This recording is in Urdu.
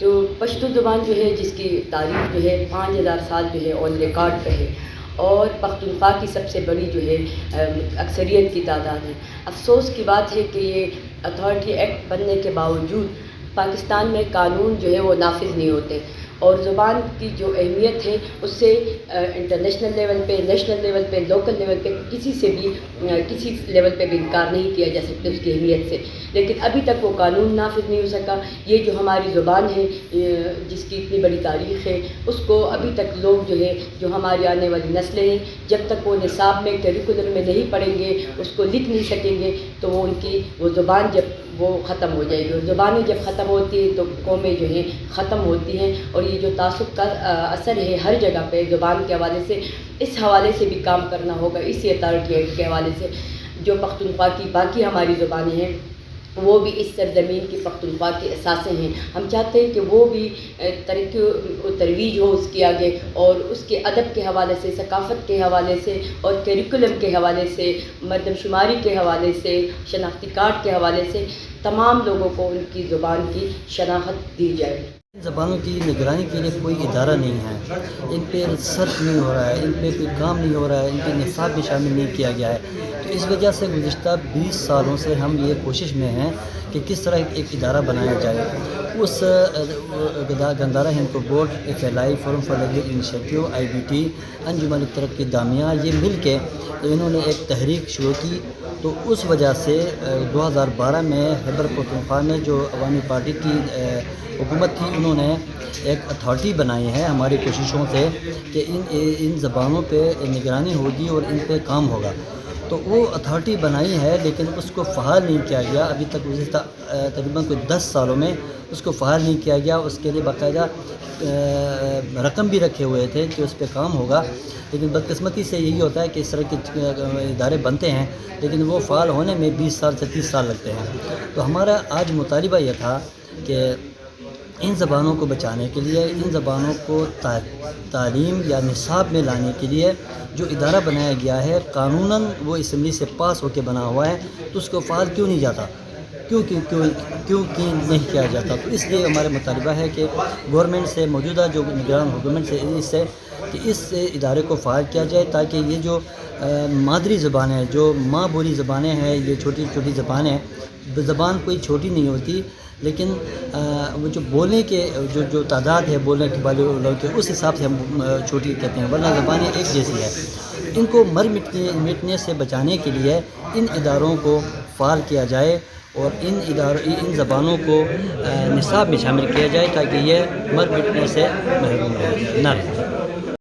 تو پشتو زبان جو ہے جس کی تاریخ جو ہے 5000 سال جو ہے آن ریکارڈ پہ ہے، اور پختونخوا کی سب سے بڑی جو ہے اکثریت کی تعداد ہے۔ افسوس کی بات ہے کہ یہ اتھارٹی ایکٹ بننے کے باوجود پاکستان میں قانون جو ہے وہ نافذ نہیں ہوتے، اور زبان کی جو اہمیت ہے اس سے انٹرنیشنل لیول پہ، نیشنل لیول پہ، لوکل لیول پہ کسی سے بھی کسی لیول پہ بھی انکار نہیں کیا جا سکتا اس کی اہمیت سے، لیکن ابھی تک وہ قانون نافذ نہیں ہو سکا۔ یہ جو ہماری زبان ہے جس کی اتنی بڑی تاریخ ہے، اس کو ابھی تک لوگ جو ہے، جو ہماری آنے والی نسلیں ہیں، جب تک وہ نصاب میں، کریکولر میں نہیں پڑھیں گے، اس کو لکھ نہیں سکیں گے، تو وہ ان کی وہ زبان جب وہ ختم ہو جائے گی۔ زبانیں جب ختم ہوتی ہیں تو قومیں جو ہیں ختم ہوتی ہیں، اور یہ جو تعصب کا اثر ہے ہر جگہ پہ زبان کے حوالے سے، اس حوالے سے بھی کام کرنا ہوگا، اسی اتھارٹی ایکٹ کے حوالے سے۔ جو پختونخوا کی باقی ہماری زبانیں ہیں وہ بھی اس سرزمین کی پختونخوا کے اثاثے ہیں۔ ہم چاہتے ہیں کہ وہ بھی ترقی و ترویج ہو اس کی آگے، اور اس کے ادب کے حوالے سے، ثقافت کے حوالے سے، اور کریکولم کے حوالے سے، مردم شماری کے حوالے سے، شناختی کارڈ کے حوالے سے تمام لوگوں کو ان کی زبان کی شناخت دی جائے۔ ان زبانوں کی نگرانی کے لیے کوئی ادارہ نہیں ہے، ان پہ ریسرچ نہیں ہو رہا ہے، ان پہ کوئی کام نہیں ہو رہا ہے، ان کے نصاب میں شامل نہیں کیا گیا ہے۔ تو اس وجہ سے گزشتہ 20 سالوں سے ہم یہ کوشش میں ہیں کہ کس طرح ایک ادارہ بنایا جائے۔ اس گندھارا ہند کو board, FLI، forum for language initiative, IBT، انجمن ترقی دامیہ، یہ مل کے انہوں نے ایک تحریک شروع کی۔ تو اس وجہ سے 2012 میں خیبر پختونخوا میں جو عوامی پارٹی کی حکومت تھی، انہوں نے ایک اتھارٹی بنائی ہے ہماری کوششوں سے کہ ان زبانوں پہ نگرانی ہوگی اور ان پہ کام ہوگا۔ تو وہ اتھارٹی بنائی ہے، لیکن اس کو فعال نہیں کیا گیا ابھی تک۔ گزشتہ تقریباً کوئی 10 سالوں میں اس کو فعال نہیں کیا گیا۔ اس کے لیے باقاعدہ رقم بھی رکھے ہوئے تھے کہ اس پہ کام ہوگا، لیکن بدقسمتی سے یہی ہوتا ہے کہ اس طرح کے ادارے بنتے ہیں لیکن وہ فعال ہونے میں 20 سال سے 30 سال لگتے ہیں۔ تو ہمارا آج مطالبہ یہ تھا کہ ان زبانوں کو بچانے کے لیے، ان زبانوں کو تعلیم یا نصاب میں لانے کے لیے جو ادارہ بنایا گیا ہے، قانوناً وہ اسمبلی سے پاس ہو کے بنا ہوا ہے، تو اس کو فعال کیوں نہیں جاتا، کیوں نہیں کیا جاتا؟ تو اس لیے ہمارا مطالبہ ہے کہ گورنمنٹ سے، موجودہ جو نگران حکومت سے کہ اس ادارے کو فعال کیا جائے، تاکہ یہ جو مادری زبانیں، جو ماں بولی زبانیں ہیں، یہ چھوٹی چھوٹی زبانیں، زبان کوئی چھوٹی نہیں ہوتی، لیکن وہ جو بولنے کے جو تعداد ہے، بولنے کے والے لوگوں کے، اس حساب سے ہم چھوٹی کہتے ہیں، ورنہ زبانیں ایک جیسی ہے۔ ان کو مٹنے سے بچانے کے لیے ان اداروں کو فعال کیا جائے، اور ان زبانوں کو نصاب میں شامل کیا جائے، تاکہ یہ مٹنے سے محروم نہ رہے۔